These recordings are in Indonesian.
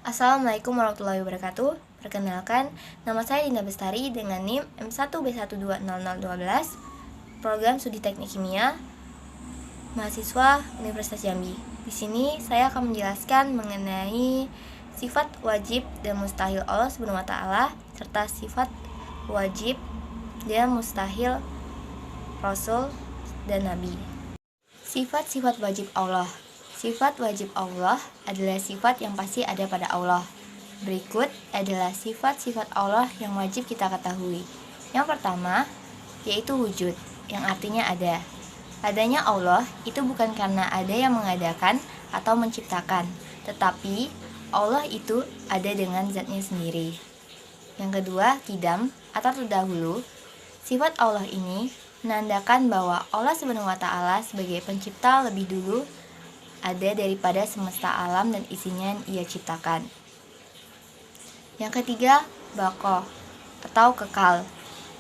Assalamualaikum warahmatullahi wabarakatuh. Perkenalkan, nama saya Dinda Bestari dengan NIM M1B1200012, Program Studi Teknik Kimia, mahasiswa Universitas Jambi. Di sini saya akan menjelaskan mengenai sifat wajib dan mustahil Allah Subhanahu wa taala serta sifat wajib dan mustahil Rasul dan Nabi. Sifat-sifat wajib Allah. Sifat wajib Allah adalah sifat yang pasti ada pada Allah. Berikut adalah sifat-sifat Allah yang wajib kita ketahui. Yang pertama, yaitu wujud, yang artinya ada. Adanya Allah itu bukan karena ada yang mengadakan atau menciptakan, tetapi Allah itu ada dengan zatnya sendiri. Yang kedua, qidam atau terdahulu. Sifat Allah ini menandakan bahwa Allah Subhanahu wa taala sebagai pencipta lebih dulu ada daripada semesta alam dan isinya yang Ia ciptakan. Yang ketiga, baqo atau kekal.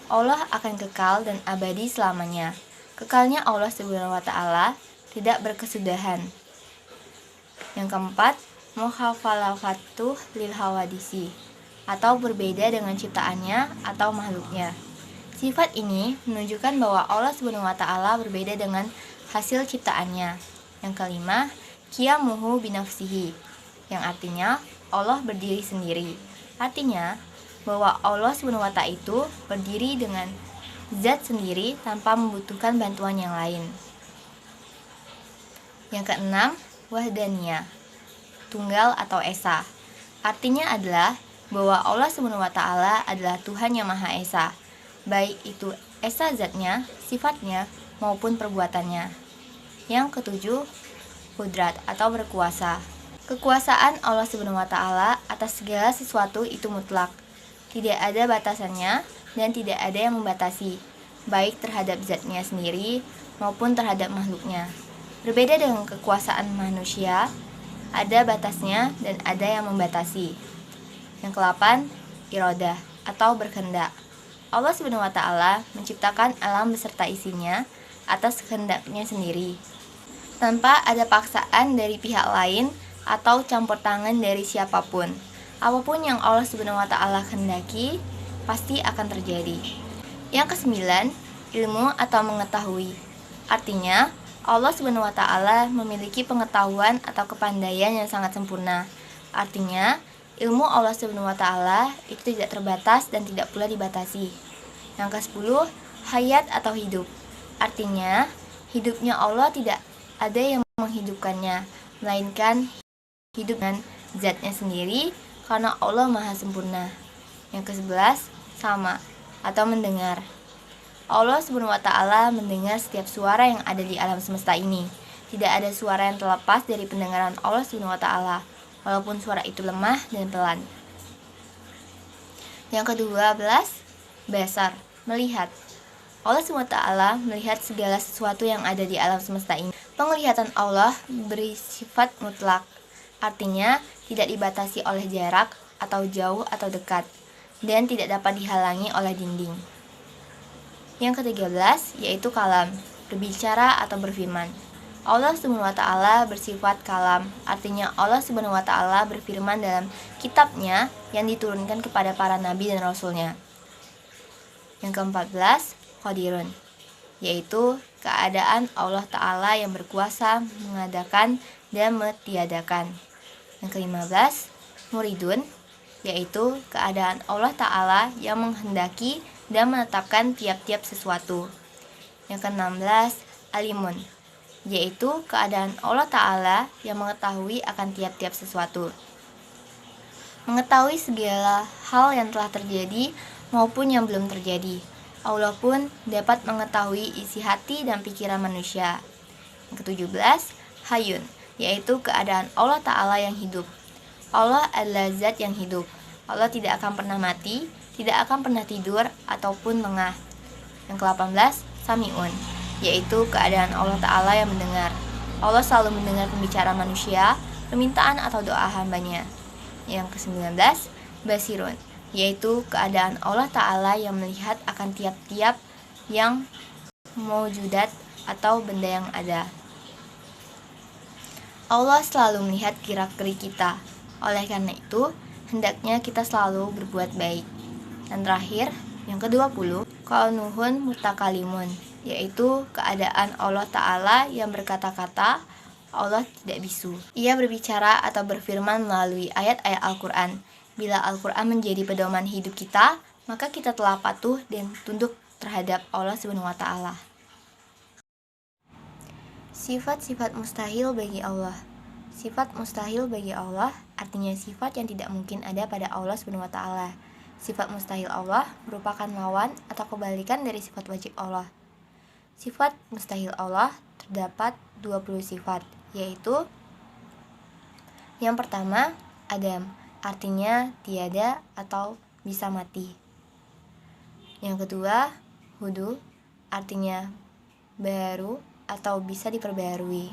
Allah akan kekal dan abadi selamanya. Kekalnya Allah Subhanahu wa taala tidak berkesudahan. Yang keempat, mukhafalafatu lil hawadisi atau berbeda dengan ciptaannya atau makhluknya. Sifat ini menunjukkan bahwa Allah Subhanahu wa taala berbeda dengan hasil ciptaannya. Yang kelima, qiyamuhu binafsihi, yang artinya Allah berdiri sendiri. Artinya bahwa Allah Subhanahu wa taala itu berdiri dengan zat sendiri tanpa membutuhkan bantuan yang lain. Yang keenam, wahdaniyah, tunggal atau esa. Artinya adalah bahwa Allah Subhanahu wa taala adalah Tuhan yang Maha Esa, baik itu esa zatnya, sifatnya maupun perbuatannya. Yang ketujuh, qudrat atau berkuasa. Kekuasaan Allah Subhanahu wa taala atas segala sesuatu itu mutlak. Tidak ada batasannya dan tidak ada yang membatasi, baik terhadap zatnya sendiri maupun terhadap makhluknya. Berbeda dengan kekuasaan manusia, ada batasnya dan ada yang membatasi. Yang ke-8, iradah atau berkehendak. Allah Subhanahu wa taala menciptakan alam beserta isinya atas kehendaknya sendiri, tanpa ada paksaan dari pihak lain atau campur tangan dari siapapun. Apapun yang Allah Subhanahu wa taala kehendaki pasti akan terjadi. Yang ke-9, ilmu atau mengetahui. Artinya, Allah Subhanahu wa taala memiliki pengetahuan atau kepandaian yang sangat sempurna. Artinya, ilmu Allah Subhanahu wa taala itu tidak terbatas dan tidak pula dibatasi. Yang ke-10, hayat atau hidup. Artinya, hidupnya Allah tidak ada yang menghidupkannya, melainkan hidup dengan zatnya sendiri karena Allah Maha Sempurna. Yang ke-11, sama atau mendengar. Allah Subhanahu wa taala mendengar setiap suara yang ada di alam semesta ini. Tidak ada suara yang terlepas dari pendengaran Allah Subhanahu wa taala, walaupun suara itu lemah dan pelan. Yang ke-12, basar, melihat. Allah SWT melihat segala sesuatu yang ada di alam semesta ini. Penglihatan Allah bersifat mutlak, artinya tidak dibatasi oleh jarak atau jauh atau dekat, dan tidak dapat dihalangi oleh dinding. Yang ke-13 yaitu kalam, berbicara atau berfirman. Allah SWT bersifat kalam, artinya Allah SWT berfirman dalam kitabnya yang diturunkan kepada para nabi dan rasulnya. Yang ke-14, qadirun, yaitu keadaan Allah Ta'ala yang berkuasa mengadakan dan mentiadakan. Yang ke-15, muridun, yaitu keadaan Allah Ta'ala yang menghendaki dan menetapkan tiap-tiap sesuatu. Yang ke-16, alimun, yaitu keadaan Allah Ta'ala yang mengetahui akan tiap-tiap sesuatu. Mengetahui segala hal yang telah terjadi maupun yang belum terjadi. Allah pun dapat mengetahui isi hati dan pikiran manusia. Yang ke-17, hayun, yaitu keadaan Allah Ta'ala yang hidup. Allah adalah zat yang hidup. Allah tidak akan pernah mati, tidak akan pernah tidur, ataupun lengah. Yang ke-18, sami'un, yaitu keadaan Allah Ta'ala yang mendengar. Allah selalu mendengar pembicaraan manusia, permintaan atau doa hambanya. Yang ke-19, basirun, yaitu keadaan Allah Ta'ala yang melihat akan tiap-tiap yang maujudat atau benda yang ada. Allah selalu melihat gerak-gerik kita. Oleh karena itu, hendaknya kita selalu berbuat baik. Dan terakhir, yang ke-20, kaunuhun mutakalimun, yaitu keadaan Allah Ta'ala yang berkata-kata, Allah tidak bisu. Ia berbicara atau berfirman melalui ayat-ayat Al-Quran. Bila Al-Quran menjadi pedoman hidup kita, maka kita telah patuh dan tunduk terhadap Allah SWT. Sifat-sifat mustahil bagi Allah. Sifat mustahil bagi Allah artinya sifat yang tidak mungkin ada pada Allah SWT. Sifat mustahil Allah merupakan lawan atau kebalikan dari sifat wajib Allah. Sifat mustahil Allah terdapat 20 sifat, yaitu yang pertama, Adam, artinya tiada atau bisa mati. Yang kedua, Hudu, artinya baru atau bisa diperbarui.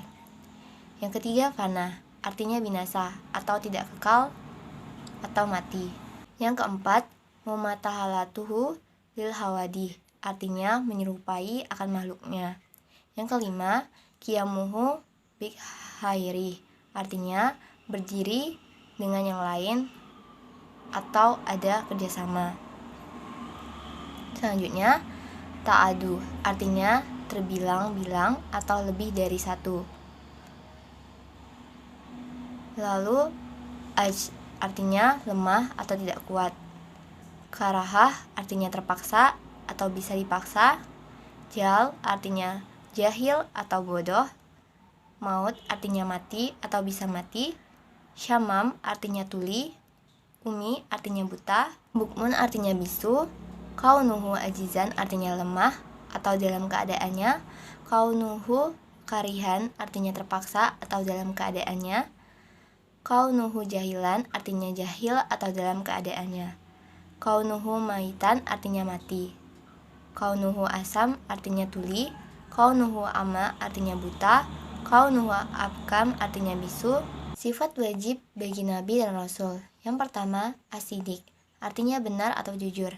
Yang ketiga, Fana, artinya binasa atau tidak kekal atau mati. Yang keempat, Mumatahalatuhu lil hawadih, artinya menyerupai akan makhluknya. Yang kelima, Kiamuhu bik hairi, artinya berdiri dengan yang lain atau ada kerjasama. Selanjutnya, Ta'adu, artinya terbilang-bilang atau lebih dari satu. Lalu, Aj, artinya lemah atau tidak kuat. Karahah artinya terpaksa atau bisa dipaksa. Jal artinya jahil atau bodoh. Maut artinya mati atau bisa mati. Syamam artinya tuli. Umi artinya buta. Bukmun artinya bisu. Kaunuhu ajizan artinya lemah atau dalam keadaannya. Kaunuhu karihan artinya terpaksa atau dalam keadaannya. Kaunuhu jahilan artinya jahil atau dalam keadaannya. Kaunuhu maitan artinya mati. Kaunuhu asam artinya tuli. Kaunuhu ama artinya buta. Kaunuhu abkam artinya bisu. Sifat wajib bagi Nabi dan Rasul. Yang pertama, asidik, artinya benar atau jujur.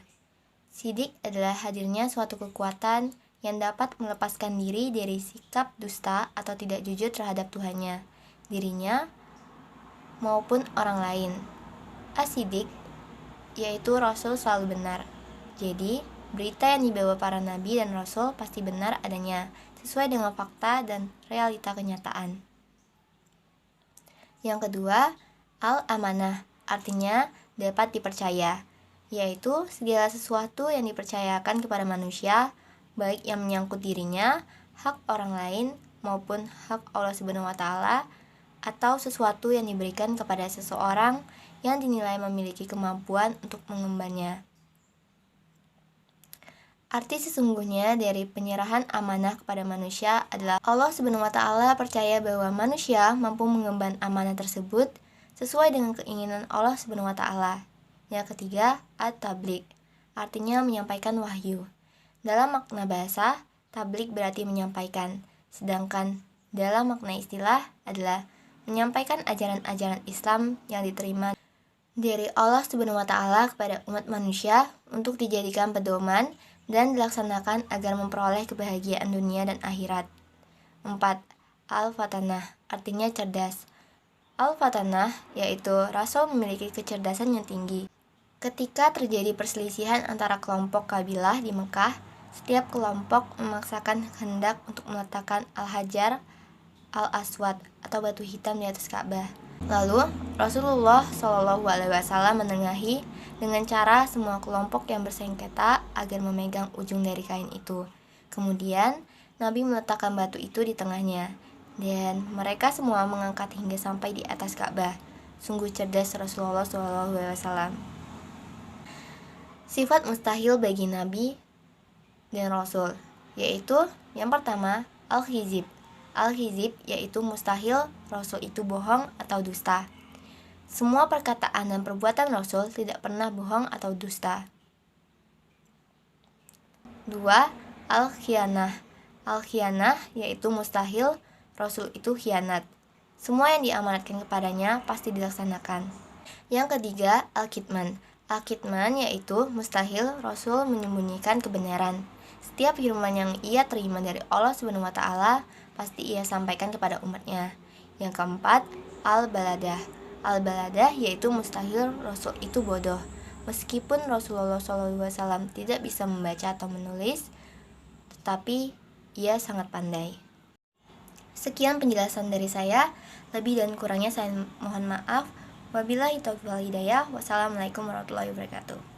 Sidik adalah hadirnya suatu kekuatan yang dapat melepaskan diri dari sikap dusta atau tidak jujur terhadap Tuhannya, dirinya, maupun orang lain. Asidik yaitu Rasul selalu benar. Jadi, berita yang dibawa para nabi dan rasul pasti benar adanya, sesuai dengan fakta dan realita kenyataan. Yang kedua, al-amanah, artinya dapat dipercaya, yaitu segala sesuatu yang dipercayakan kepada manusia, baik yang menyangkut dirinya, hak orang lain, maupun hak Allah SWT, atau sesuatu yang diberikan kepada seseorang yang dinilai memiliki kemampuan untuk mengembannya. Arti sesungguhnya dari penyerahan amanah kepada manusia adalah Allah SWT percaya bahwa manusia mampu mengemban amanah tersebut sesuai dengan keinginan Allah SWT. Yang ketiga, at-tabligh, artinya menyampaikan wahyu. Dalam makna bahasa, tabligh berarti menyampaikan, sedangkan dalam makna istilah adalah menyampaikan ajaran-ajaran Islam yang diterima dari Allah SWT kepada umat manusia untuk dijadikan pedoman dan dilaksanakan agar memperoleh kebahagiaan dunia dan akhirat. 4. Al-Fatanah, artinya cerdas. Al-Fatanah yaitu Rasul memiliki kecerdasan yang tinggi. Ketika terjadi perselisihan antara kelompok kabilah di Mekah, setiap kelompok memaksakan kehendak untuk meletakkan Al-Hajar Al-Aswad atau batu hitam di atas Ka'bah. Lalu Rasulullah SAW menengahi dengan cara semua kelompok yang bersengketa agar memegang ujung dari kain itu. Kemudian Nabi meletakkan batu itu di tengahnya, dan mereka semua mengangkat hingga sampai di atas Ka'bah. Sungguh cerdas Rasulullah SAW. Sifat mustahil bagi Nabi dan Rasul, yaitu yang pertama, al-khizib. Al-khizib yaitu mustahil Rasul itu bohong atau dusta. Semua perkataan dan perbuatan Rasul tidak pernah bohong atau dusta. 2. Al-khianah. Al-khianah yaitu mustahil Rasul itu khianat. Semua yang diamanatkan kepadanya pasti dilaksanakan. Yang ketiga, al-kitman. Al-kitman yaitu mustahil Rasul menyembunyikan kebenaran. Setiap firman yang ia terima dari Allah SWT pasti ia sampaikan kepada umatnya. Yang keempat, al-baladah. Al-baladah yaitu mustahil Rasul itu bodoh. Meskipun Rasulullah SAW tidak bisa membaca atau menulis, tetapi ia sangat pandai. Sekian penjelasan dari saya. Lebih dan kurangnya saya mohon maaf. Wabillahi taufiq wal hidayah. Wassalamualaikum warahmatullahi wabarakatuh.